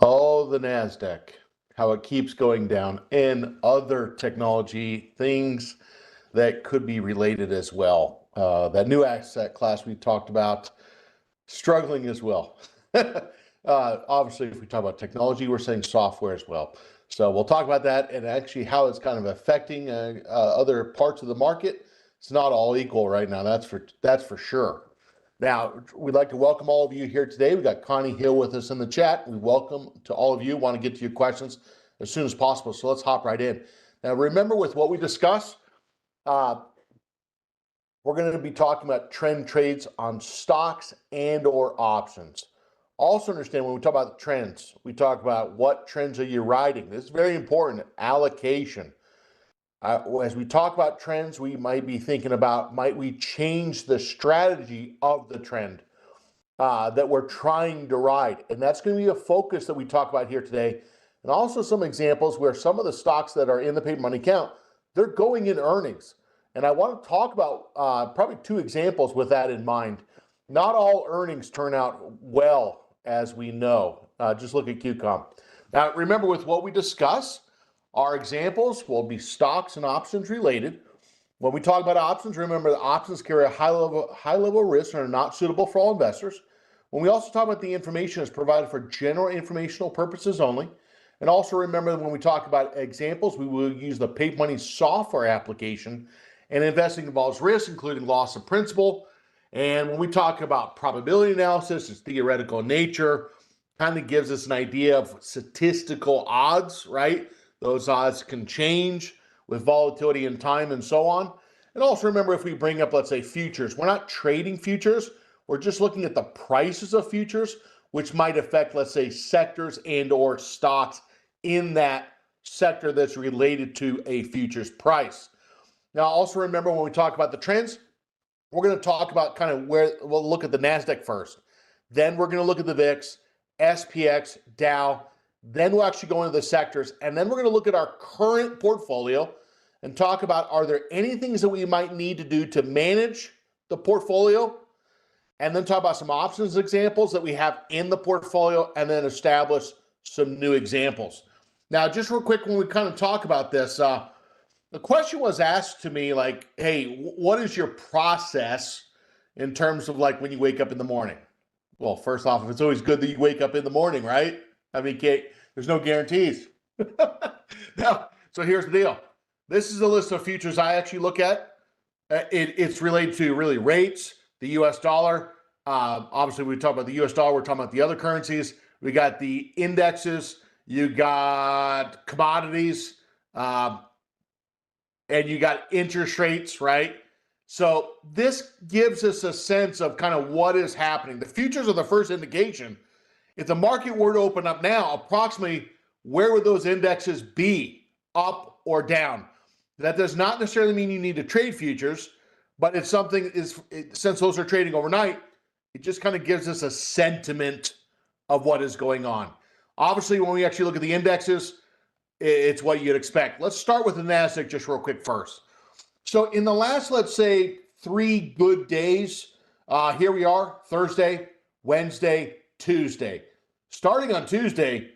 Oh, the NASDAQ, how it keeps going down, and other technology things that could be related as well. That new asset class we talked about, struggling as well. Obviously, if we talk about technology, we're saying software as well. So we'll talk about that and actually how it's kind of affecting other parts of the market. It's not all equal right now. That's for sure. Now, we'd like to welcome all of you here today. We got Connie Hill with us in the chat. We welcome to all of you. Want to get to your questions as soon as possible. So let's hop right in. Now, remember with what we discussed, uh, we're going to be talking about trend trades on stocks and or options. Also understand when we talk about the trends, we talk about what trends are you riding. This is very important, allocation. As we talk about trends, we might be thinking about, might we change the strategy of the trend that we're trying to ride? And that's going to be a focus that we talk about here today. And also some examples where some of the stocks that are in the paper money account, they're going in earnings. And I want to talk about probably two examples with that in mind. Not all earnings turn out well, as we know. Just look at QCOM. Now, remember with what we discuss, our examples will be stocks and options related. When we talk about options, remember the options carry a high level risk and are not suitable for all investors. When we also talk about the information is provided for general informational purposes only. And also remember when we talk about examples, we will use the paper money software application, and investing involves risk, including loss of principal. And when we talk about probability analysis, it's theoretical in nature, kind of gives us an idea of statistical odds, right? Those odds can change with volatility in time and so on. And also remember, if we bring up, let's say, futures, we're not trading futures. We're just looking at the prices of futures, which might affect, let's say, sectors and or stocks in that sector that's related to a futures price. Now, also remember when we talk about the trends, we're going to talk about kind of where we'll look at the NASDAQ first. Then we're going to look at the VIX, SPX, Dow. Then we'll actually go into the sectors. And then we're going to look at our current portfolio and talk about, are there any things that we might need to do to manage the portfolio? And then talk about some options examples that we have in the portfolio, and then establish some new examples. Now, just real quick, when we kind of talk about this, the question was asked to me like, hey, what is your process in terms of like when you wake up in the morning? Well, first off, it's always good that you wake up in the morning, right? I mean, there's no guarantees. Now, so here's the deal. This is a list of futures I actually look at. It's related to really rates, the US dollar. Obviously, we talk about the US dollar, we're talking about the other currencies. We got the indexes, you got commodities, and you got interest rates, right? So this gives us a sense of kind of what is happening. The futures are the first indication. If the market were to open up now, approximately where would those indexes be, up or down? That does not necessarily mean you need to trade futures, but it's something since those are trading overnight, it just kind of gives us a sentiment of what is going on. Obviously, when we actually look at the indexes, it's what you'd expect. Let's start with the NASDAQ just real quick first. So in the last, let's say, 3 good days, here we are, Thursday, Wednesday, Tuesday. Starting on Tuesday,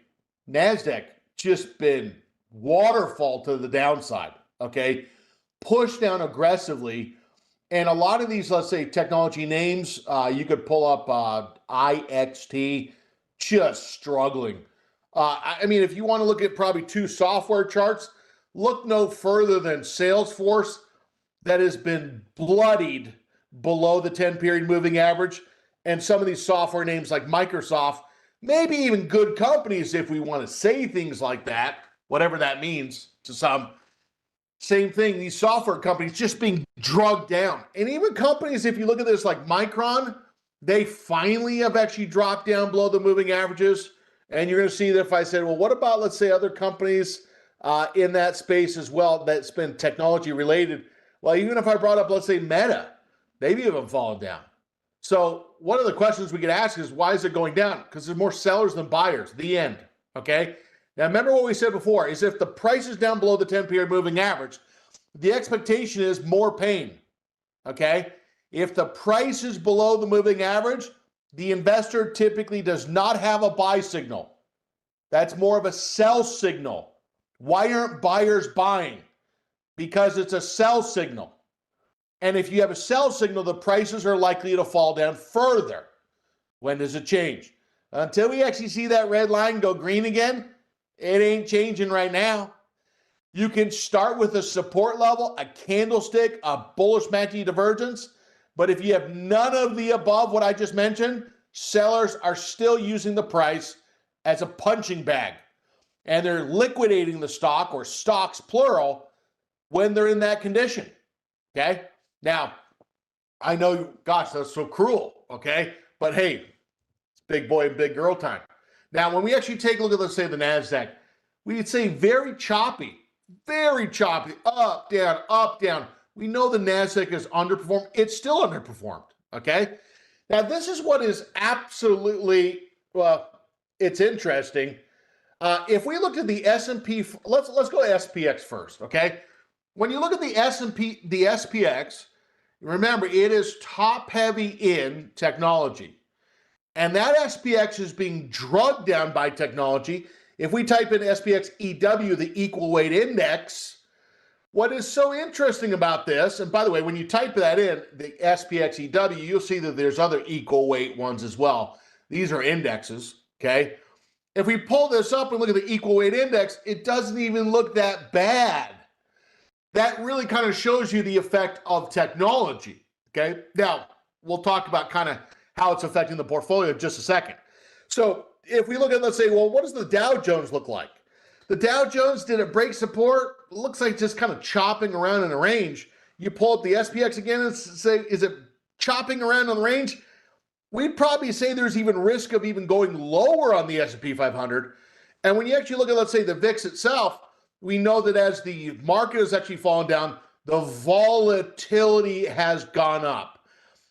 NASDAQ just been waterfall to the downside, okay? Pushed down aggressively. And a lot of these, let's say, technology names, you could pull up IXT, just struggling. I mean, if you want to look at probably two software charts, look no further than Salesforce that has been bloodied below the 10-period moving average, and some of these software names like Microsoft, maybe even good companies if we want to say things like that, whatever that means to some. Same thing, these software companies just being drugged down. And even companies, if you look at this like Micron, they finally have actually dropped down below the moving averages. And you're going to see that if I said, well, what about, let's say, other companies in that space as well that's been technology related? Well, even if I brought up, let's say, Meta, they've even fallen down. So one of the questions we could ask is, why is it going down? Because there's more sellers than buyers, the end, okay? Now, remember what we said before, is if the price is down below the 10-period moving average, the expectation is more pain, okay? If the price is below the moving average, the investor typically does not have a buy signal. That's more of a sell signal. Why aren't buyers buying? Because it's a sell signal. And if you have a sell signal, the prices are likely to fall down further. When does it change? Until we actually see that red line go green again, it ain't changing right now. You can start with a support level, a candlestick, a bullish MACD divergence. But if you have none of the above, what I just mentioned, sellers are still using the price as a punching bag. And they're liquidating the stock, or stocks plural, when they're in that condition. Okay? Now, I know, gosh, that's so cruel. Okay? But hey, it's big boy and big girl time. Now, when we actually take a look at, let's say, the NASDAQ, we'd say very choppy, up, down, up, down. We know the NASDAQ is underperformed. It's still underperformed, okay? Now, this is what is absolutely, well, it's interesting. If we look at the S&P, let's go SPX first, okay? When you look at the S&P, the SPX, remember, it is top heavy in technology. And that SPX is being drugged down by technology. If we type in SPX EW, the equal weight index, what is so interesting about this, and by the way, when you type that in, the SPX EW, you'll see that there's other equal weight ones as well. These are indexes, okay? If we pull this up and look at the equal weight index, it doesn't even look that bad. That really kind of shows you the effect of technology, okay? Now, we'll talk about kind of how it's affecting the portfolio in just a second. So if we look at, let's say, well, what does the Dow Jones look like? The Dow Jones, did it break support? It looks like just kind of chopping around in a range. You pull up the SPX again and say, is it chopping around on the range? We'd probably say there's even risk of even going lower on the S&P 500. And when you actually look at, let's say, the VIX itself, we know that as the market has actually fallen down, the volatility has gone up.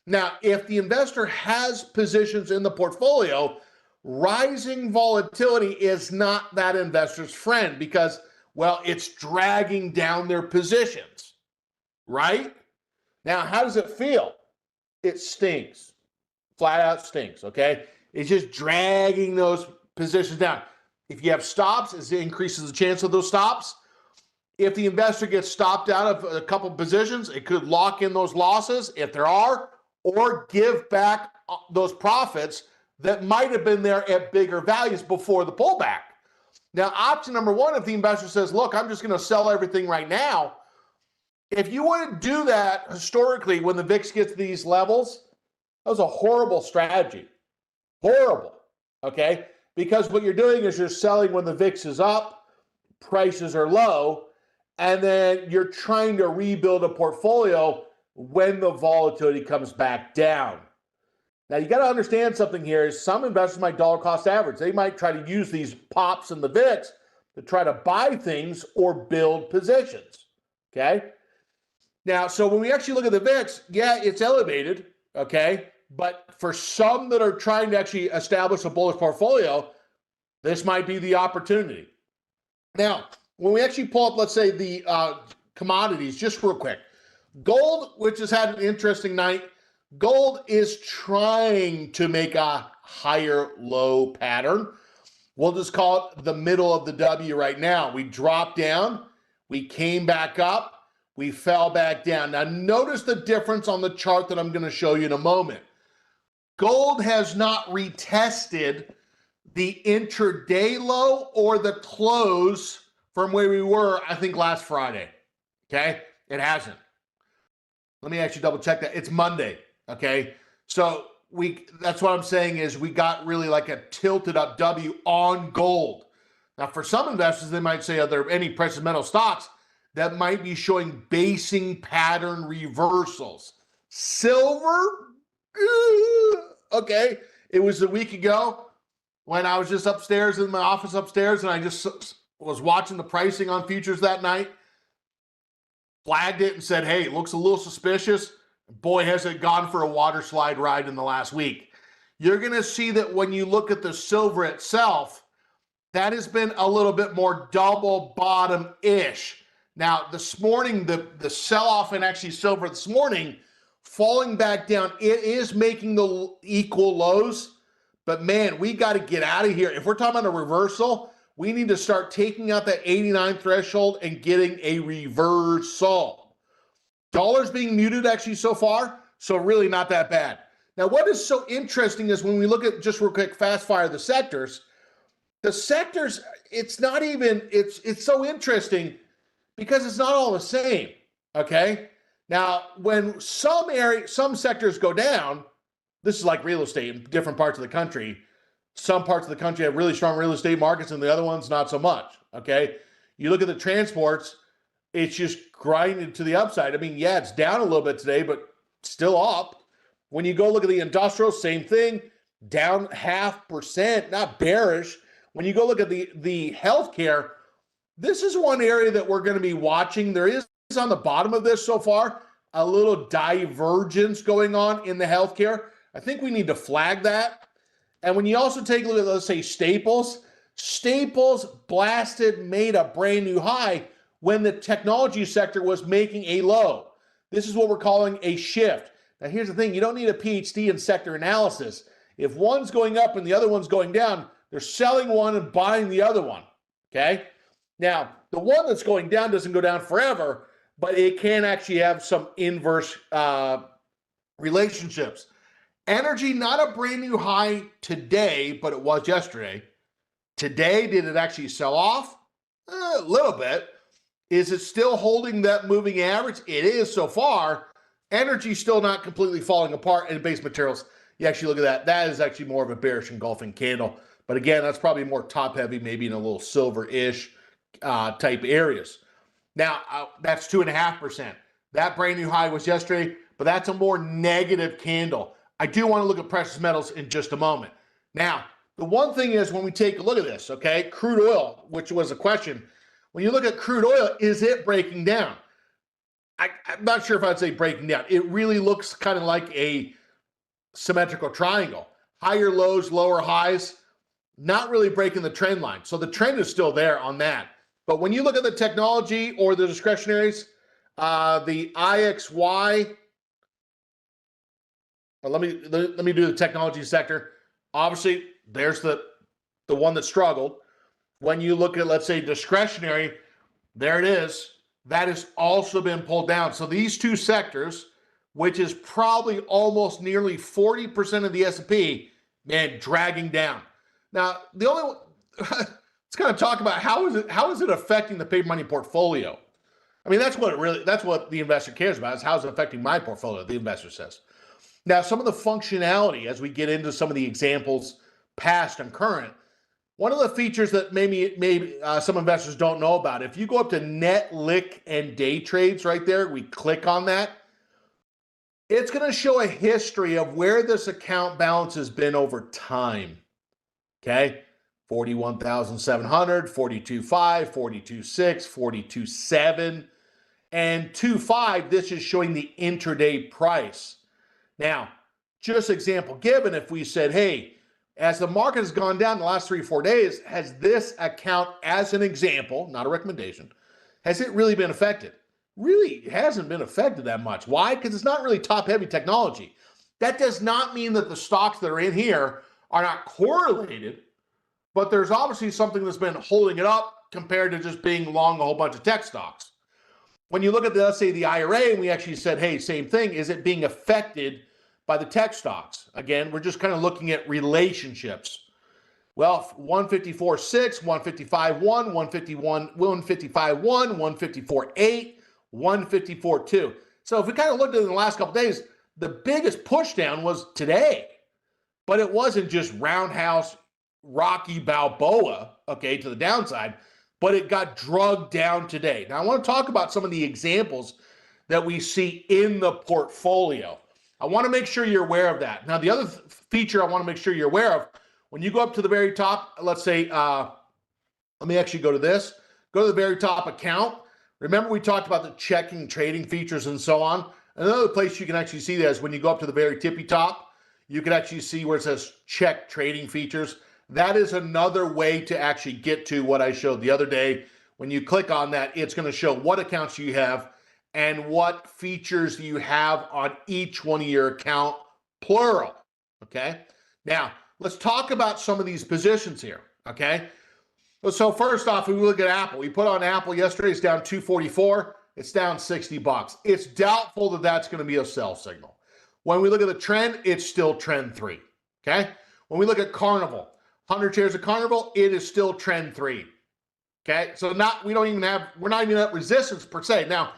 Now, if the investor has positions in the portfolio, rising volatility is not that investor's friend because, well, it's dragging down their positions, right? Now, how does it feel? It stinks. Flat out stinks, okay? It's just dragging those positions down. If you have stops, it increases the chance of those stops. If the investor gets stopped out of a couple of positions, it could lock in those losses, if there are, or give back those profits that might have been there at bigger values before the pullback. Now, option number one, if the investor says, look, I'm just going to sell everything right now, if you want to do that historically when the VIX gets to these levels, that was a horrible strategy. Horrible, okay? Because what you're doing is you're selling when the VIX is up, prices are low, and then you're trying to rebuild a portfolio when the volatility comes back down. Now, you got to understand something here is some investors might dollar cost average. They might try to use these pops in the VIX to try to buy things or build positions, okay? Now, so when we actually look at the VIX, yeah, it's elevated, okay? But for some that are trying to actually establish a bullish portfolio, this might be the opportunity. Now, when we actually pull up, let's say, the commodities, just real quick. Gold, which has had an interesting night, gold is trying to make a higher low pattern. We'll just call it the middle of the W right now. We dropped down, we came back up, we fell back down. Now, notice the difference on the chart that I'm going to show you in a moment. Gold has not retested the intraday low or the close from where we were, I think, last Friday. Okay? It hasn't. Let me actually double check that. It's Monday. Okay? So that's what I'm saying is we got really like a tilted up W on gold. Now, for some investors, they might say, are there any precious metal stocks that might be showing basing pattern reversals? Silver? Okay. It was a week ago when I was just upstairs in my office upstairs and I just was watching the pricing on futures that night, flagged it and said, hey, it looks a little suspicious. Boy, has it gone for a water slide ride in the last week. You're going to see that when you look at the silver itself, that has been a little bit more double bottom-ish. Now, this morning, the sell-off in actually silver this morning, falling back down, it is making the equal lows. But man, we got to get out of here. If we're talking about a reversal, we need to start taking out that 89 threshold and getting a reversal. Dollars being muted actually so far, so really not that bad. Now, what is so interesting is when we look at, just real quick, fast fire the sectors, it's not even, it's so interesting because it's not all the same, okay? Now, when some sectors go down, this is like real estate in different parts of the country. Some parts of the country have really strong real estate markets and the other ones not so much, okay? You look at the transports, it's just grinding to the upside. I mean, yeah, it's down a little bit today, but still up. When you go look at the industrial, same thing, down 0.5%, not bearish. When you go look at the healthcare, this is one area that we're going to be watching. There is on the bottom of this so far a little divergence going on in the healthcare. I think we need to flag that. And when you also take a look at, let's say, Staples blasted, made a brand new high when the technology sector was making a low. This is what we're calling a shift. Now, here's the thing. You don't need a PhD in sector analysis. If one's going up and the other one's going down, they're selling one and buying the other one, okay? Now, the one that's going down doesn't go down forever, but it can actually have some inverse relationships. Energy, not a brand new high today, but it was yesterday. Today, did it actually sell off? A little bit. Is it still holding that moving average? It is so far. Energy still not completely falling apart. And base materials, you actually look at that. That is actually more of a bearish engulfing candle. But again, that's probably more top heavy, maybe in a little silver-ish type areas. Now, that's 2.5%. That brand new high was yesterday, but that's a more negative candle. I do want to look at precious metals in just a moment. Now, the one thing is when we take a look at this, okay, crude oil, which was a question. When you look at crude oil, is it breaking down? I'm not sure if I'd say breaking down. It really looks kind of like a symmetrical triangle. Higher lows, lower highs, not really breaking the trend line. So the trend is still there on that. But when you look at the technology or the discretionaries, the IXY, well, let me do the technology sector. Obviously, there's the one that struggled. When you look at, let's say, discretionary, there it is. That has also been pulled down. So these two sectors, which is probably almost nearly 40% of the S&P, man, dragging down. Now, the only one, let's kind of talk about how is it affecting the paper money portfolio? I mean, that's what the investor cares about, is how is it affecting my portfolio, the investor says. Now, some of the functionality, as we get into some of the examples, past and current, one of the features that maybe some investors don't know about, if you go up to net, lick, and day trades right there, we click on that, it's going to show a history of where this account balance has been over time. Okay, 41,700, 42.5, 42.6, 42.7, and 2.5. This is showing the intraday price. Now, just example given, if we said, hey, as the market has gone down the last 3 or 4 days, has this account, as an example, not a recommendation, has it really been affected? Really hasn't been affected that much. Why? Because it's not really top-heavy technology. That does not mean that the stocks that are in here are not correlated, but there's obviously something that's been holding it up compared to just being long a whole bunch of tech stocks. When you look at, let's say, the IRA, and we actually said, hey, same thing, is it being affected by the tech stocks? Again, we're just kind of looking at relationships. Well, 154.6, 155.1, 151, 155.1, 154.8, 154.2. So if we kind of looked at it in the last couple of days, the biggest push down was today. But it wasn't just roundhouse, Rocky Balboa, okay, to the downside, but it got drugged down today. Now, I want to talk about some of the examples that we see in the portfolio. I want to make sure you're aware of that. Now, the other feature I want to make sure you're aware of, when you go up to the very top, let's say, let me actually go to this. Go to the very top account. Remember we talked about the checking, trading features and so on. Another place you can actually see that is when you go up to the very tippy top, you can actually see where it says check trading features. That is another way to actually get to what I showed the other day. When you click on that, it's going to show what accounts you have and what features you have on each one of your account, plural, okay? Now, let's talk about some of these positions here, okay? So first off, we look at Apple. We put on Apple yesterday. It's down 244. It's down $60. It's doubtful that that's going to be a sell signal. When we look at the trend, it's still trend 3. Okay. When we look at Carnival, 100 shares of Carnival, it is still trend 3. Okay. So we're not even at resistance per se. Now,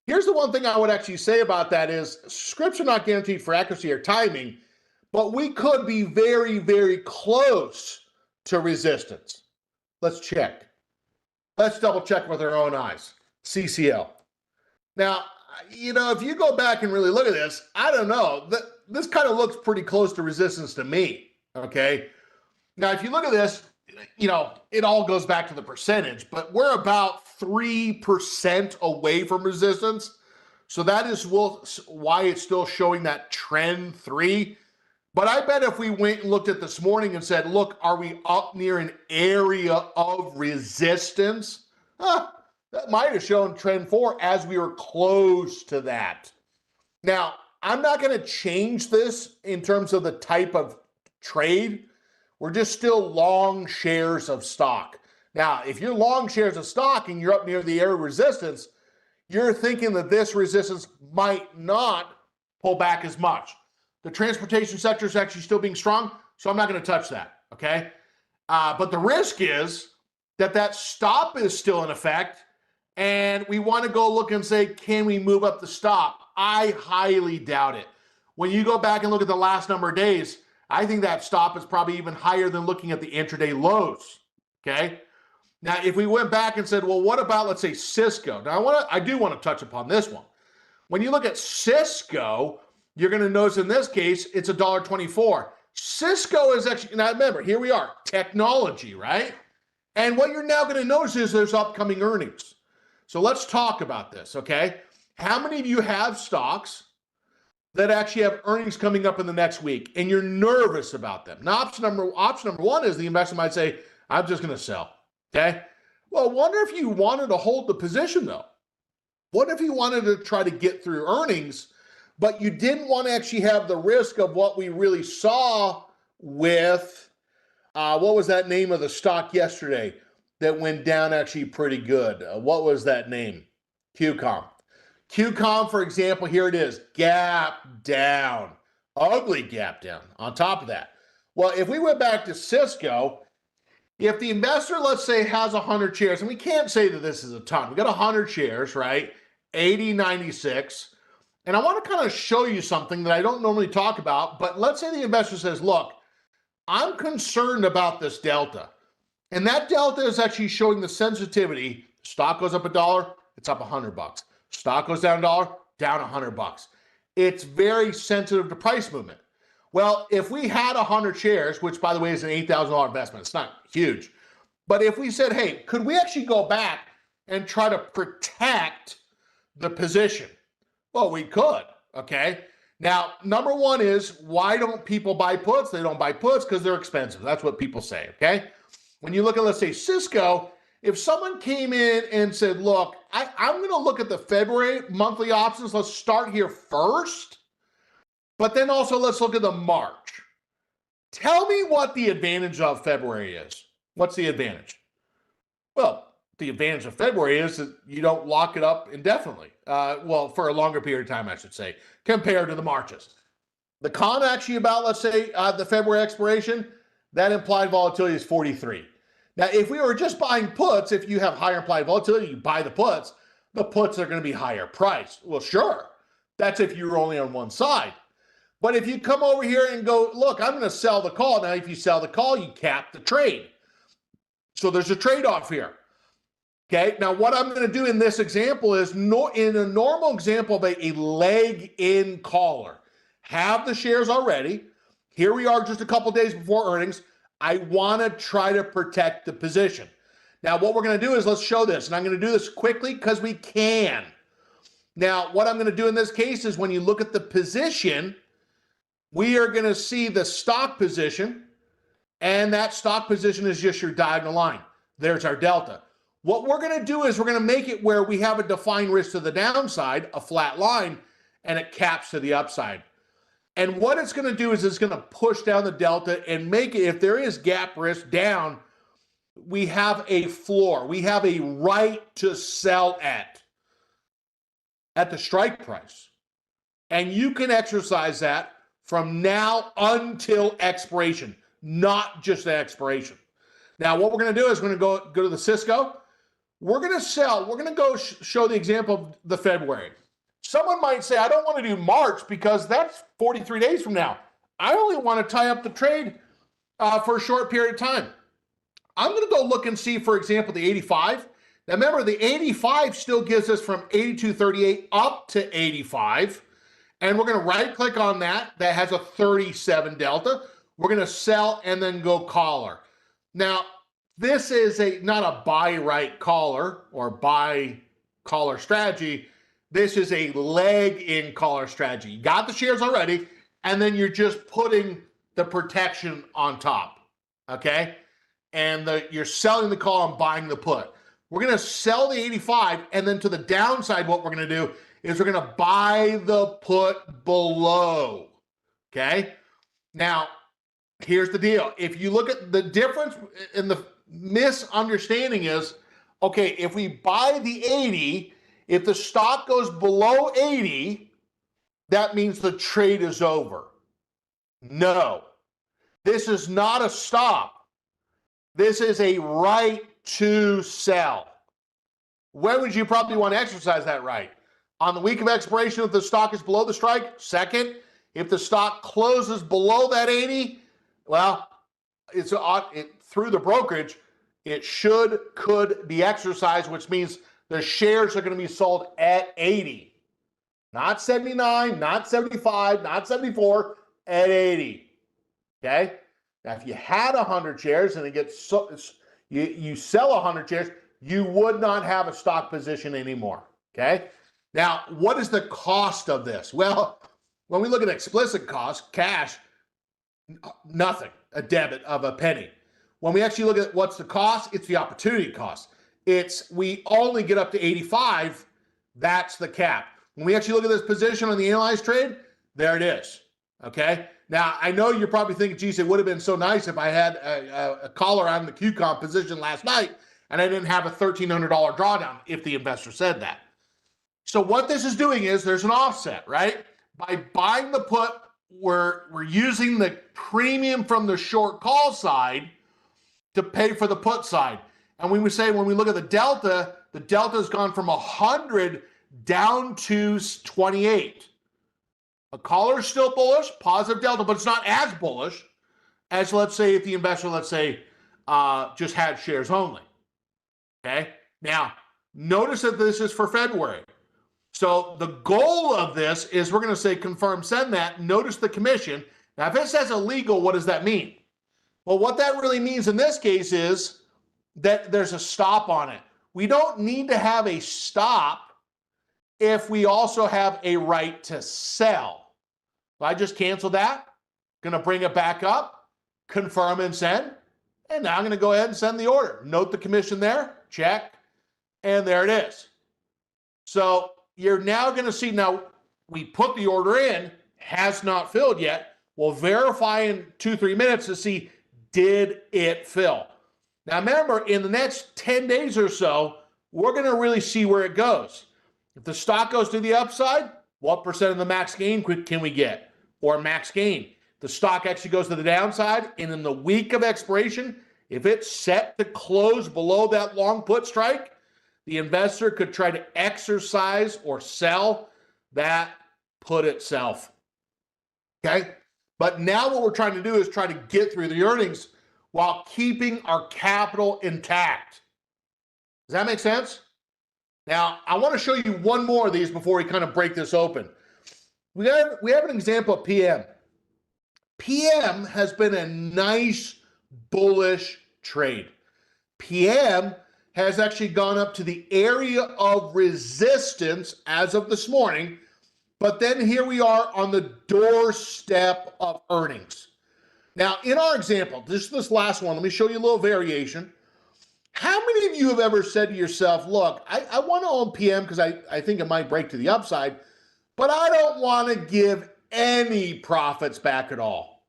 here's the one thing I would actually say about that is scripts are not guaranteed for accuracy or timing, but we could be very, very close to resistance. Let's check. Let's double check with our own eyes. CCL. Now, if you go back and really look at this, I don't know. This kind of looks pretty close to resistance to me, okay? Now, if you look at this, it all goes back to the percentage, but we're about 3% away from resistance. So that is why it's still showing that trend 3. But I bet if we went and looked at this morning and said, look, are we up near an area of resistance? That might have shown trend 4 as we were close to that. Now, I'm not going to change this in terms of the type of trade. We're just still long shares of stock. Now, if you're long shares of stock and you're up near the area of resistance, you're thinking that this resistance might not pull back as much. The transportation sector is actually still being strong, so I'm not going to touch that, okay? But the risk is that stop is still in effect, and we want to go look and say, can we move up the stop? I highly doubt it. When you go back and look at the last number of days, I think that stop is probably even higher than looking at the intraday lows, okay? Now, if we went back and said, well, what about, let's say, Cisco? Now, I do want to touch upon this one. When you look at Cisco, you're going to notice in this case, it's $1.24. Cisco is actually, now remember, here we are, technology, right? And what you're now going to notice is there's upcoming earnings. So let's talk about this, okay? How many of you have stocks that actually have earnings coming up in the next week and you're nervous about them? Now, option number one is the investor might say, I'm just going to sell, okay? Well, wonder if you wanted to hold the position, though. What if you wanted to try to get through earnings, but you didn't want to actually have the risk of what we really saw with, what was that name of the stock yesterday that went down actually pretty good? What was that name? QCOM. QCOM, for example, here it is, gap down, ugly gap down on top of that. Well, if we went back to Cisco, if the investor, let's say, has 100 shares, and we can't say that this is a ton. We got 100 shares, right? 80.96. And I want to kind of show you something that I don't normally talk about, but let's say the investor says, look, I'm concerned about this delta. And that delta is actually showing the sensitivity. Stock goes up $1, it's up $100. Stock goes down $1, down $100. It's very sensitive to price movement. Well, if we had 100 shares, which by the way is an $8,000 investment, it's not huge. But if we said, hey, could we actually go back and try to protect the position? Well, we could, okay? Now, number one is, why don't people buy puts? They don't buy puts because they're expensive. That's what people say, okay? When you look at, let's say, Cisco, if someone came in and said, look, I'm going to look at the February monthly options. Let's start here first, but then also let's look at the March. Tell me what the advantage of February is. What's the advantage? Well, the advantage of February is that you don't lock it up indefinitely. Well, for a longer period of time, I should say, compared to the Marches. The con actually about, let's say, the February expiration, that implied volatility is 43. Now, if we were just buying puts, if you have higher implied volatility, you buy the puts are going to be higher priced. Well, sure. That's if you're only on one side. But if you come over here and go, look, I'm going to sell the call. Now, if you sell the call, you cap the trade. So there's a trade-off here. Okay, now what I'm going to do in this example is, in a normal example of a leg in caller, have the shares already. Here we are just a couple days before earnings. I want to try to protect the position. Now, what we're going to do is let's show this, and I'm going to do this quickly because we can. Now, what I'm going to do in this case is when you look at the position, we are going to see the stock position, and that stock position is just your diagonal line. There's our delta. What we're going to do is we're going to make it where we have a defined risk to the downside, a flat line, and it caps to the upside. And what it's going to do is it's going to push down the delta and make it, if there is gap risk down, we have a floor. We have a right to sell at the strike price. And you can exercise that from now until expiration, not just the expiration. Now, what we're going to do is we're going to go to the Cisco. We're going to sell. We're going to go show the example of the February. Someone might say, I don't want to do March because that's 43 days from now. I only want to tie up the trade for a short period of time. I'm going to go look and see, for example, the 85. Now, remember, the 85 still gives us from 82.38 up to 85. And we're going to right-click on that. That has a 37 delta. We're going to sell and then go collar. Now, this is not a buy right collar or buy collar strategy. This is a leg in collar strategy. You got the shares already, and then you're just putting the protection on top, okay? And you're selling the call and buying the put. We're going to sell the 85, and then to the downside, what we're going to do is we're going to buy the put below, okay? Now, here's the deal. If you look at the difference in the misunderstanding is, okay, if we buy the 80, if the stock goes below 80, that means the trade is over. No, this is not a stop. This is a right to sell. When would you probably want to exercise that right? On the week of expiration, if the stock is below the strike. Second, if the stock closes below that 80, well, through the brokerage, it could be exercised, which means the shares are going to be sold at 80. Not 79, not 75, not 74, at 80. Okay? Now, if you had 100 shares and it gets you sell 100 shares, you would not have a stock position anymore. Okay? Now, what is the cost of this? Well, when we look at explicit cost, cash, nothing, a debit of a penny. When we actually look at what's the cost, it's the opportunity cost. We only get up to 85. That's the cap. When we actually look at this position on the analyzed trade, there it is. Okay. Now, I know you're probably thinking, geez, it would have been so nice if I had a collar on the QCOM position last night and I didn't have a $1,300 drawdown if the investor said that. So what this is doing is there's an offset, right? By buying the put, we're using the premium from the short call side to pay for the put side. And when we look at the delta has gone from 100 down to 28. A collar is still bullish, positive delta, but it's not as bullish as, let's say, if the investor, just had shares only. Okay? Now, notice that this is for February. So the goal of this is we're going to say confirm, send that. Notice the commission. Now, if it says illegal, what does that mean? Well, what that really means in this case is that there's a stop on it. We don't need to have a stop if we also have a right to sell. So I just canceled that. Going to bring it back up, confirm and send. And now I'm going to go ahead and send the order. Note the commission there, check, and there it is. So you're now going to see, now we put the order in, has not filled yet. We'll verify in 2-3 minutes to see, did it fill? Now remember, in the next 10 days or so, we're going to really see where it goes. If the stock goes to the upside, what percent of the max gain can we get? Or max gain. The stock actually goes to the downside, and in the week of expiration, if it's set to close below that long put strike, the investor could try to exercise or sell that put itself. Okay? But now what we're trying to do is try to get through the earnings while keeping our capital intact. Does that make sense? Now, I want to show you one more of these before we kind of break this open. We have an example of PM. PM has been a nice bullish trade. PM has actually gone up to the area of resistance as of this morning, but then here we are on the doorstep of earnings. Now, in our example, this last one, let me show you a little variation. How many of you have ever said to yourself, look, I want to own PM because I think it might break to the upside, but I don't want to give any profits back at all.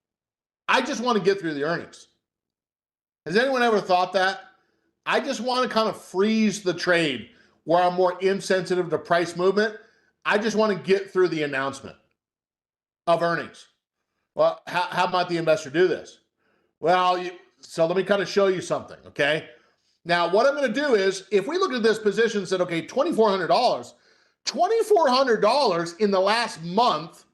I just want to get through the earnings. Has anyone ever thought that? I just want to kind of freeze the trade where I'm more insensitive to price movement. I just want to get through the announcement of earnings. Well, how might the investor do this? Well, so let me kind of show you something, okay? Now, what I'm going to do is, if we look at this position and said, okay, $2,400 in the last month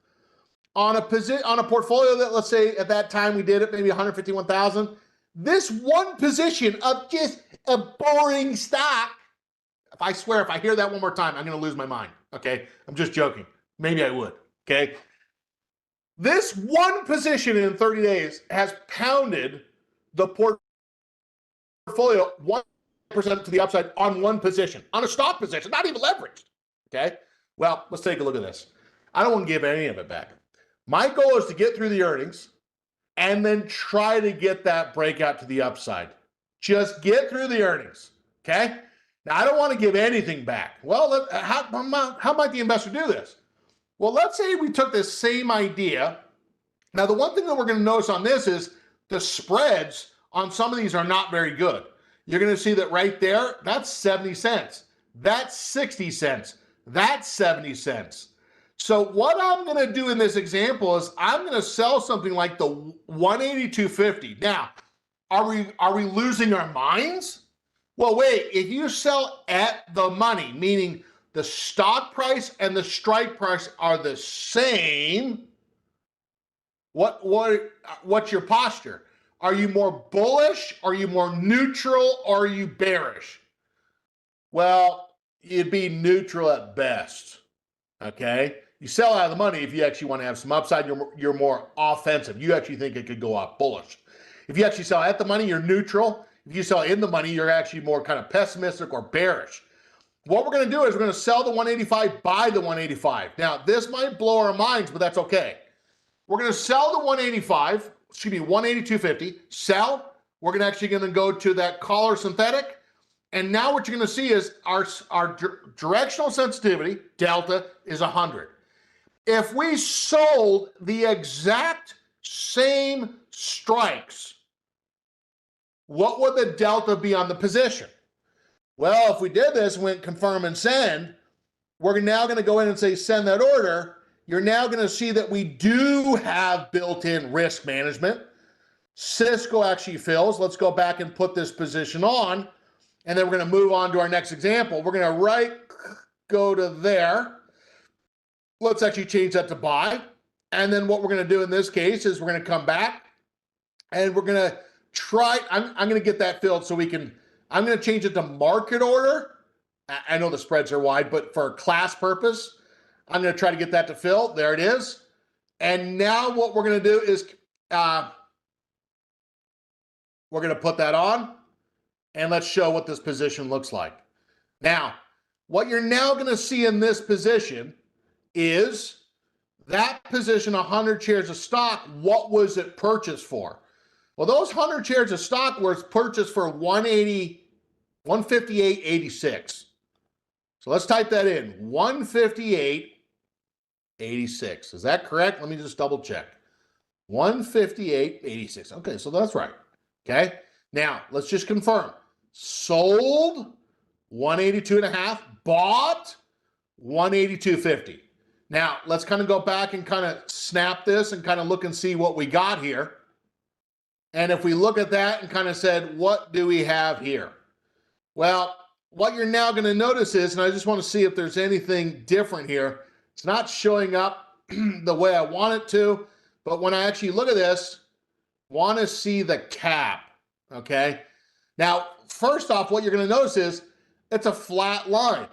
on a portfolio that, let's say at that time we did it maybe 151,000. This one position of just a boring stock. If I swear, if I hear that one more time, I'm going to lose my mind. Okay, I'm just joking. Maybe I would. Okay, this one position in 30 days has pounded the portfolio 1% to the upside on one position, on a stock position, not even leveraged. Okay, well, let's take a look at this. I don't want to give any of it back. My goal is to get through the earnings and then try to get that breakout to the upside. Just get through the earnings, okay? Now, I don't want to give anything back. Well, how might the investor do this? Well, let's say we took this same idea. Now, the one thing that we're going to notice on this is the spreads on some of these are not very good. You're going to see that right there, that's 70 cents. That's 60 cents. That's 70 cents. So what I'm going to do in this example is I'm going to sell something like the 182.50. Now, are we losing our minds? Well, wait, if you sell at the money, meaning the stock price and the strike price are the same, what's your posture? Are you more bullish? Are you more neutral? Or are you bearish? Well, you'd be neutral at best, okay? You sell out of the money if you actually want to have some upside. You're more offensive. You actually think it could go up bullish. If you actually sell at the money, you're neutral. If you sell in the money, you're actually more kind of pessimistic or bearish. What we're going to do is we're going to sell the 185, buy the 185. Now, this might blow our minds, but that's okay. We're going to sell the 185, 182.50, sell. We're actually going to go to that collar synthetic. And now what you're going to see is our directional sensitivity, delta, is 100. If we sold the exact same strikes, what would the delta be on the position? Well, if we did this and went confirm and send, we're now going to go in and say send that order. You're now going to see that we do have built-in risk management. Cisco actually fills. Let's go back and put this position on. And then we're going to move on to our next example. We're going to go to there. Let's actually change that to buy. And then what we're going to do in this case is we're going to come back and we're going to try, I'm going to get that filled so we can, I'm going to change it to market order. I know the spreads are wide, but for class purpose, I'm going to try to get that to fill. There it is. And now what we're going to do is we're going to put that on and let's show what this position looks like. Now, what you're now going to see in this position is that position, 100 shares of stock, what was it purchased for? Well, those 100 shares of stock were purchased for 158.86. So let's type that in, 158.86. Is that correct? Let me just double check. 158.86. Okay, so that's right. Okay. Now, let's just confirm. Sold 182.5, bought 182.50. Now, let's kind of go back and kind of snap this and kind of look and see what we got here. And if we look at that and kind of said, what do we have here? Well, what you're now going to notice is, and I just want to see if there's anything different here. It's not showing up the way I want it to, but when I actually look at this, want to see the cap, okay? Now, first off, what you're going to notice is it's a flat line.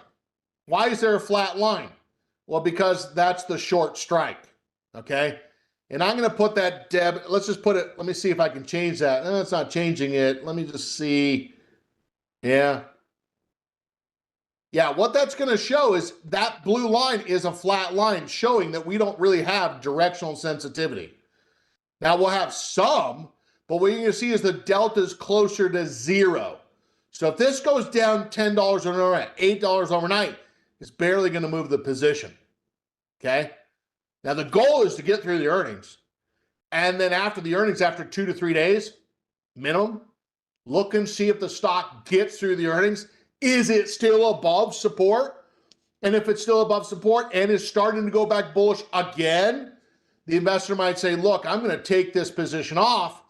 Why is there a flat line? Well, because that's the short strike, okay? And I'm going to put that debit, let's just put it, let me see if I can change that. No, it's not changing it. Let me just see. Yeah, what that's going to show is that blue line is a flat line showing that we don't really have directional sensitivity. Now, we'll have some, but what you're going to see is the delta is closer to zero. So if this goes down $10 overnight, $8 overnight, it's barely going to move the position, okay? Now, the goal is to get through the earnings. And then after the earnings, after 2 to 3 days, minimum, look and see if the stock gets through the earnings. Is it still above support? And if it's still above support and is starting to go back bullish again, the investor might say, look, I'm going to take this position off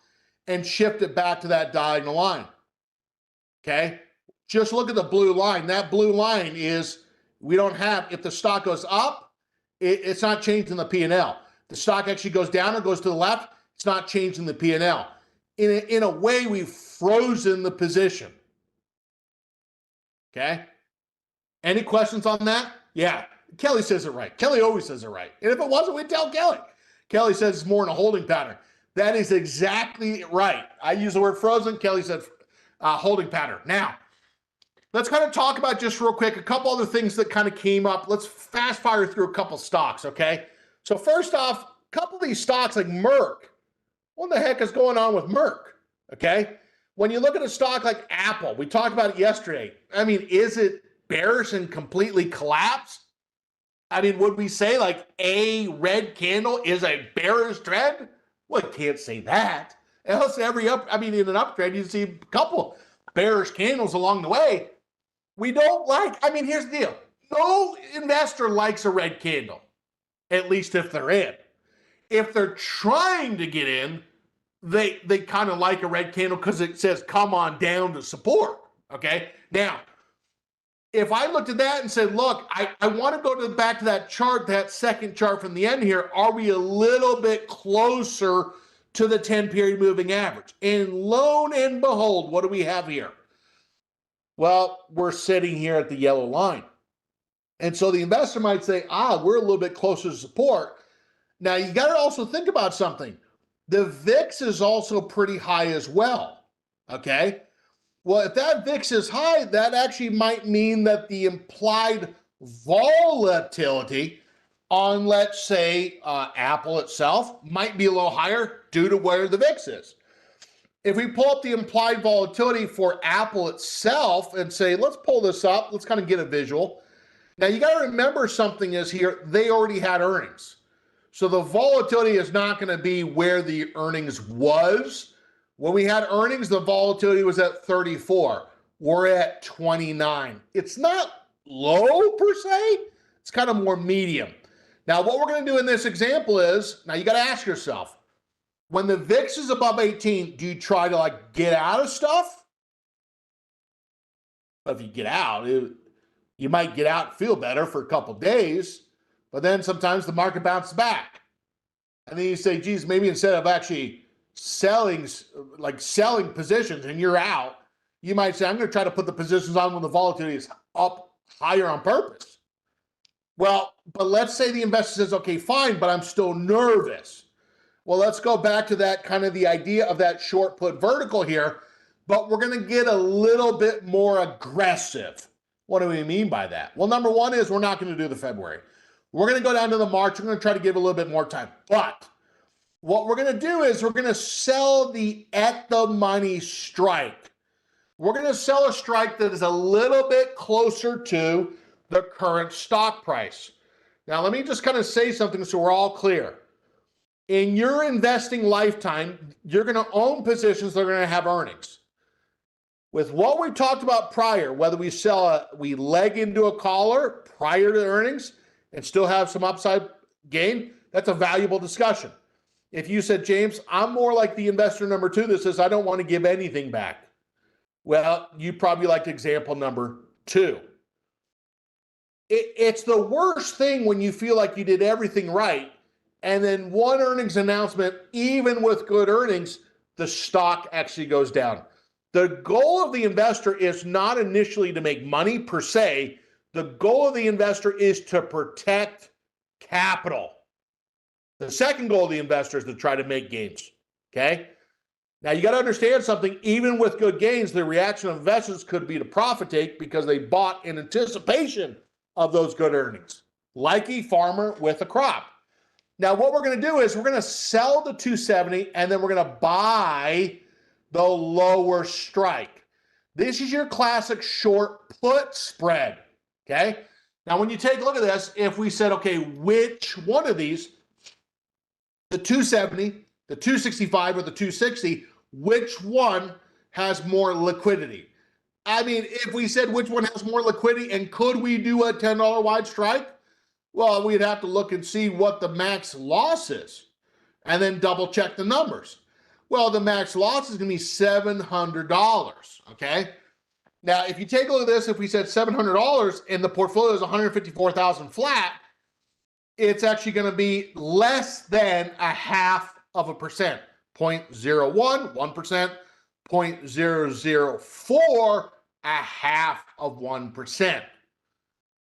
and shift it back to that diagonal line. Okay? Just look at the blue line. That blue line is, we don't have, if the stock goes up, it's not changing the P&L. The stock actually goes down or goes to the left, it's not changing the P&L. In a way, we've frozen the position. Okay? Any questions on that? Yeah, Kelly says it right. Kelly always says it right. And if it wasn't, we'd tell Kelly. Kelly says it's more in a holding pattern. That is exactly right. I use the word frozen. Kelly said holding pattern. Now, let's kind of talk about just real quick a couple other things that kind of came up. Let's fast fire through a couple stocks, okay? So first off, a couple of these stocks like Merck. What the heck is going on with Merck, okay? When you look at a stock like Apple, we talked about it yesterday. I mean, is it bearish and completely collapsed? I mean, would we say like a red candle is a bearish trend? Well, you can't say that. Else in an uptrend, you see a couple bearish candles along the way. We don't like, I mean, here's the deal. No investor likes a red candle, at least if they're in. If they're trying to get in, they kind of like a red candle because it says, come on down to support, okay? Now, if I looked at that and said, look, I want to go back to that chart, that second chart from the end here, are we a little bit closer to the 10-period moving average? And lo and behold, what do we have here? Well, we're sitting here at the yellow line. And so the investor might say, we're a little bit closer to support. Now, you got to also think about something. The VIX is also pretty high as well, okay? Well, if that VIX is high, that actually might mean that the implied volatility on, let's say, Apple itself might be a little higher due to where the VIX is. If we pull up the implied volatility for Apple itself and say, let's pull this up, let's kind of get a visual. Now, you got to remember something is here, they already had earnings. So the volatility is not going to be where the earnings was. When we had earnings, the volatility was at 34. We're at 29. It's not low per se. It's kind of more medium. Now, what we're going to do in this example is, now you got to ask yourself, when the VIX is above 18, do you try to like get out of stuff? If you get out, you might get out and feel better for a couple days, but then sometimes the market bounces back. And then you say, geez, maybe instead of actually selling positions and you're out, you might say, I'm going to try to put the positions on when the volatility is up higher on purpose. Well, but let's say the investor says, okay, fine, but I'm still nervous. Well, let's go back to that kind of the idea of that short put vertical here, but we're going to get a little bit more aggressive. What do we mean by that? Well, number one is we're not going to do the February. We're going to go down to the March. We're going to try to give a little bit more time. But what we're going to do is we're going to sell the at the money strike. We're going to sell a strike that is a little bit closer to the current stock price. Now, let me just kind of say something so we're all clear. In your investing lifetime, you're going to own positions that are going to have earnings. With what we talked about prior, whether we leg into a collar prior to earnings and still have some upside gain, that's a valuable discussion. If you said, James, I'm more like the investor number two that says, I don't want to give anything back. Well, you probably liked example number two. It's the worst thing when you feel like you did everything right, and then one earnings announcement, even with good earnings, the stock actually goes down. The goal of the investor is not initially to make money per se. The goal of the investor is to protect capital. The second goal of the investor is to try to make gains, okay? Now, you got to understand something. Even with good gains, the reaction of investors could be to profit take because they bought in anticipation of those good earnings, like a farmer with a crop. Now, what we're going to do is we're going to sell the 270 and then we're going to buy the lower strike. This is your classic short put spread, okay? Now, when you take a look at this, if we said, okay, which one of these, the 270, the 265, or the 260, which one has more liquidity? I mean, if we said which one has more liquidity and could we do a $10 wide strike? Well, we'd have to look and see what the max loss is and then double check the numbers. Well, the max loss is going to be $700, okay? Now, if you take a look at this, if we said $700 and the portfolio is 154,000 flat, it's actually going to be less than 0.5%, 0.01, 1%, 0.004, 0.5%.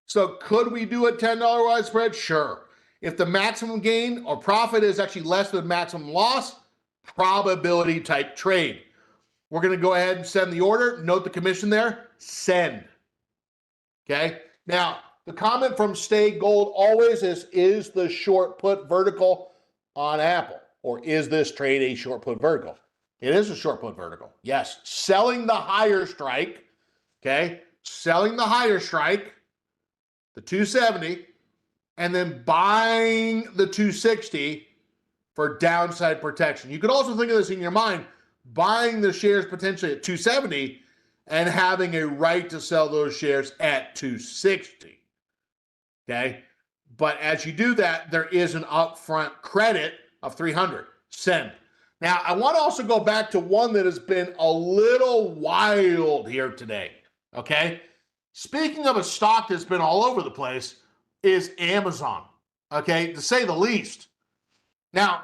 So could we do a $10 wide spread? Sure. If the maximum gain or profit is actually less than maximum loss, probability type trade. We're going to go ahead and send the order. Note the commission there. Send. Okay. Now, the comment from Stay Gold always is the short put vertical on Apple? Or is this trade a short put vertical? It is a short put vertical. Yes. Selling the higher strike. Okay. Selling the higher strike, the 270, and then buying the 260 for downside protection. You could also think of this in your mind, buying the shares potentially at 270 and having a right to sell those shares at 260. Okay. But as you do that, there is an upfront credit of 300. Send. Now, I want to also go back to one that has been a little wild here today. Okay. Speaking of a stock that's been all over the place is Amazon. Okay. To say the least. Now,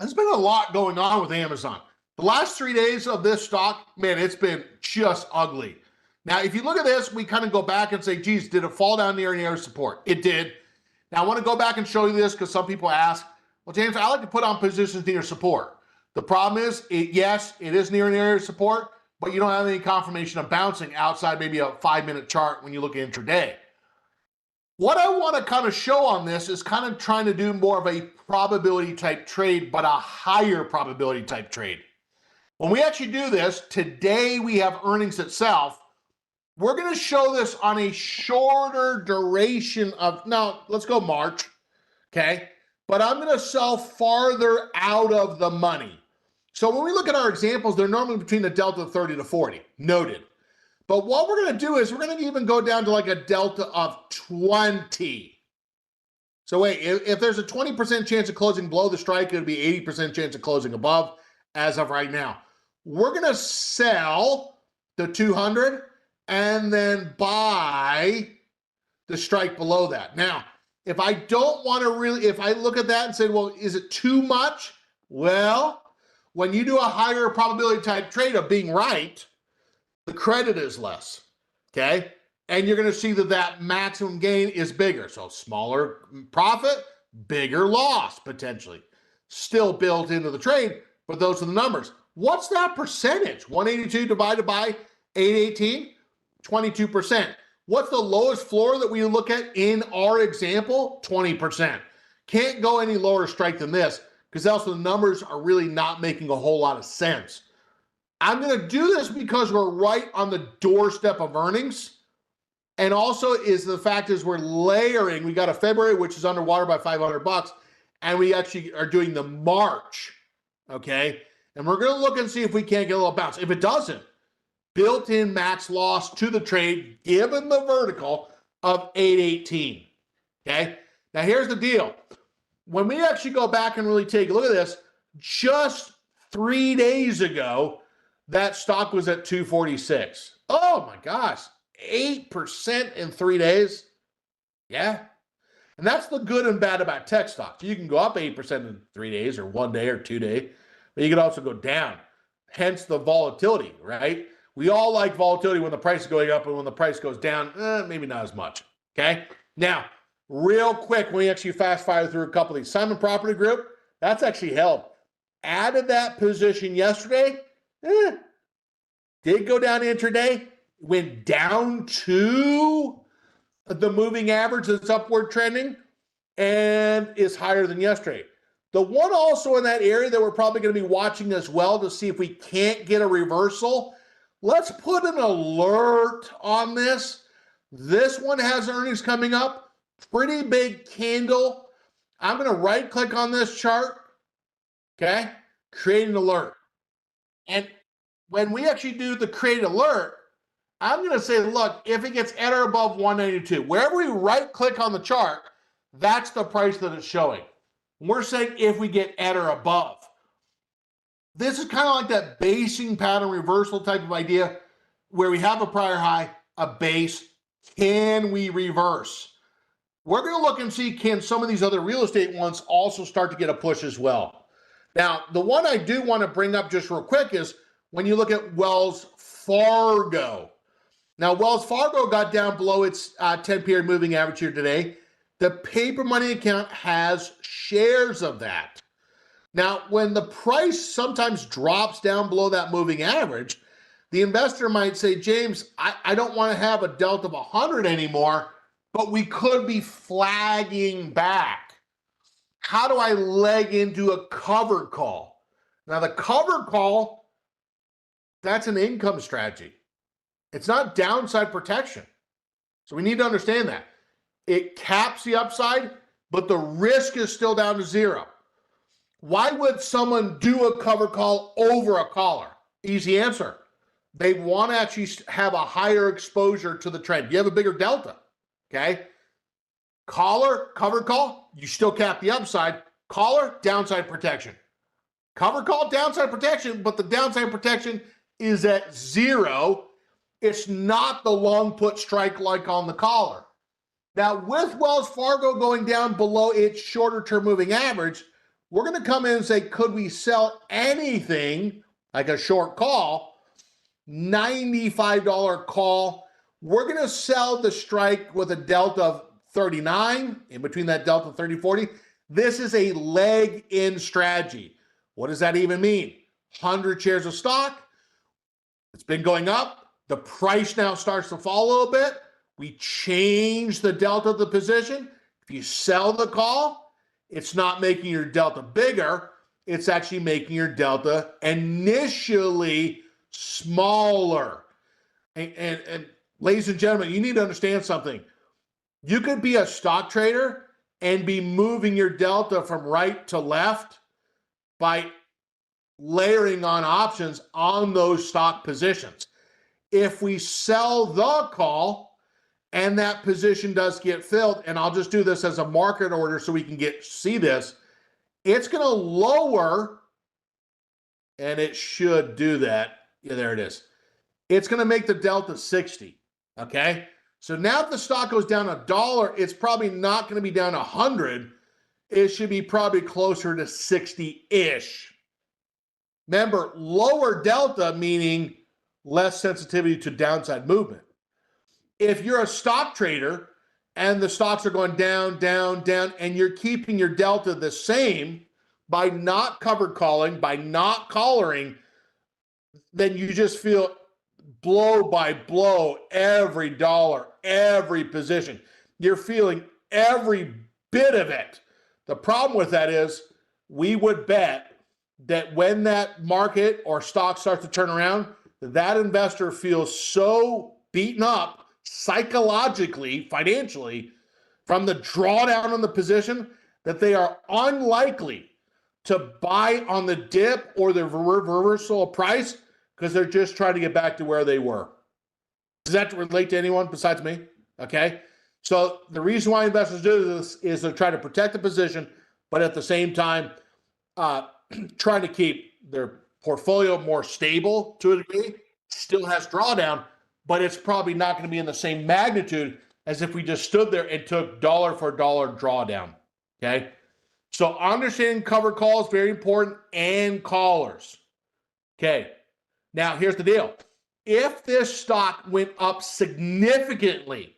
there's been a lot going on with Amazon. The last 3 days of this stock, man, it's been just ugly. Now, if you look at this, we kind of go back and say, geez, did it fall down near any area of support? It did. Now, I want to go back and show you this because some people ask, well, James, I like to put on positions near support. The problem is, yes, it is near an area of support, but you don't have any confirmation of bouncing outside maybe a 5-minute chart when you look at intraday. What I want to kind of show on this is kind of trying to do more of a probability type trade, but a higher probability type trade. When we actually do this, today we have earnings itself. We're going to show this on a shorter duration of, now let's go March, okay? But I'm going to sell farther out of the money. So when we look at our examples, they're normally between the delta of 30 to 40, noted. But what we're going to do is we're going to even go down to like a delta of 20. So wait, if there's a 20% chance of closing below the strike, it would be 80% chance of closing above as of right now. We're going to sell the 200 and then buy the strike below that. Now, if I don't want to really, if I look at that and say, well, is it too much? Well, when you do a higher probability type trade of being right, the credit is less, okay? And you're going to see that that maximum gain is bigger. So smaller profit, bigger loss potentially. Still built into the trade, but those are the numbers. What's that percentage? 182 divided by 818? 22%. What's the lowest floor that we look at in our example? 20%. Can't go any lower strike than this because else the numbers are really not making a whole lot of sense. I'm going to do this because we're right on the doorstep of earnings. And also is the fact is we're layering. We got a February, which is underwater by $500, and we actually are doing the March, okay? And we're going to look and see if we can't get a little bounce. If it doesn't, built-in max loss to the trade, given the vertical of 818, okay? Now, here's the deal. When we actually go back and really take a look at this, just 3 days ago, that stock was at 246. Oh, my gosh. 8% in 3 days? Yeah. And that's the good and bad about tech stocks. You can go up 8% in 3 days or 1 day or 2 days, but you can also go down. Hence the volatility, right? We all like volatility when the price is going up, and when the price goes down, maybe not as much, okay? Now, real quick, we actually fast fire through a couple of these. Simon Property Group, that's actually held. Added that position yesterday, did go down intraday, went down to the moving average that's upward trending and is higher than yesterday. The one also in that area that we're probably going to be watching as well to see if we can't get a reversal. Let's put an alert on this. This one has earnings coming up. Pretty big candle. I'm going to right click on this chart. Okay. Create an alert. And when we actually do the create alert, I'm going to say, look, if it gets at or above 192, wherever we right click on the chart, that's the price that it's showing. We're saying if we get at or above. This is kind of like that basing pattern reversal type of idea where we have a prior high, a base. Can we reverse? We're going to look and see, can some of these other real estate ones also start to get a push as well? Now, the one I do want to bring up just real quick is when you look at Wells Fargo. Now, Wells Fargo got down below its 10-period moving average here today. The paper money account has shares of that. Now, when the price sometimes drops down below that moving average, the investor might say, James, I don't want to have a delta of 100 anymore, but we could be flagging back. How do I leg into a covered call? Now, the covered call, that's an income strategy. It's not downside protection. So we need to understand that. It caps the upside, but the risk is still down to zero. Why would someone do a cover call over a caller? Easy answer. They want to actually have a higher exposure to the trend. You have a bigger delta, okay? Caller, cover call, you still cap the upside. Caller, downside protection. Cover call, downside protection, but the downside protection is at zero. It's not the long put strike like on the caller. Now, with Wells Fargo going down below its shorter term moving average, we're going to come in and say, could we sell anything like a short call, $95 call? We're going to sell the strike with a delta of 39, in between that delta 30, 40. This is a leg in strategy. What does that even mean? 100 shares of stock. It's been going up. The price now starts to fall a little bit. We change the delta of the position. If you sell the call, it's not making your delta bigger. It's actually making your delta initially smaller. And ladies and gentlemen, you need to understand something. You could be a stock trader and be moving your delta from right to left by layering on options on those stock positions. If we sell the call and that position does get filled, and I'll just do this as a market order so we can see this, it's going to lower, and it should do that. Yeah, there it is. It's going to make the delta 60, okay? So now if the stock goes down $1, it's probably not going to be down 100. It should be probably closer to 60-ish. Remember, lower delta meaning less sensitivity to downside movement. If you're a stock trader and the stocks are going down, down, down, and you're keeping your delta the same by not covered calling, by not collaring, then you just feel blow by blow every dollar, every position. You're feeling every bit of it. The problem with that is we would bet that when that market or stock starts to turn around, that investor feels so beaten up psychologically, financially, from the drawdown on the position that they are unlikely to buy on the dip or the reversal of price because they're just trying to get back to where they were. Does that relate to anyone besides me? Okay. So the reason why investors do this is to try to protect the position, but at the same time, trying to keep their portfolio more stable to a degree. Still has drawdown, but it's probably not going to be in the same magnitude as if we just stood there and took dollar for dollar drawdown. Okay. So understanding cover calls, very important, and callers. Okay. Now here's the deal. If this stock went up significantly,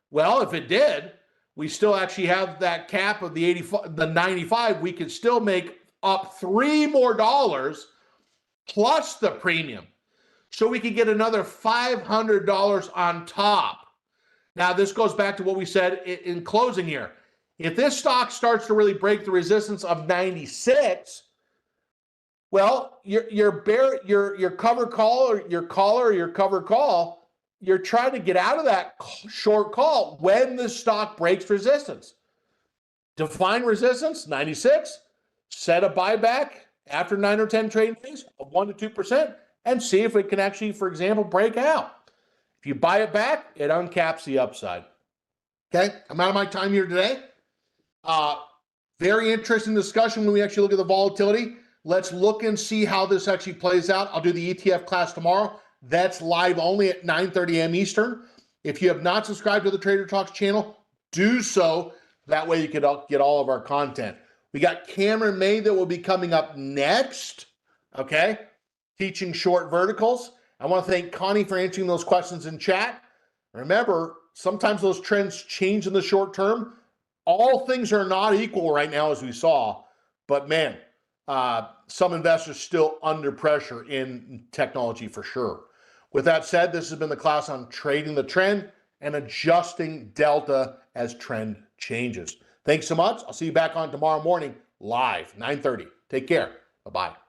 well, if it did, we still actually have that cap of the 95. We could still make up $3 more plus the premium. So we could get another $500 on top. Now, this goes back to what we said in closing here. If this stock starts to really break the resistance of 96, well, your cover call or your caller or your cover call, you're trying to get out of that short call when the stock breaks resistance. Define resistance, 96. Set a buyback after 9 or 10 trading days of 1% to 2%. and see if it can actually, for example, break out. If you buy it back, it uncaps the upside. Okay, I'm out of my time here today. Very interesting discussion when we actually look at the volatility. Let's look and see how this actually plays out. I'll do the ETF class tomorrow. That's live only at 9:30 a.m. Eastern. If you have not subscribed to the Trader Talks channel, do so. That way you can get all of our content. We got Cameron May that will be coming up next, okay, teaching short verticals. I want to thank Connie for answering those questions in chat. Remember, sometimes those trends change in the short term. All things are not equal right now, as we saw, but man, some investors still under pressure in technology for sure. With that said, this has been the class on trading the trend and adjusting delta as trend changes. Thanks so much. I'll see you back on tomorrow morning live, 9:30. Take care. Bye-bye.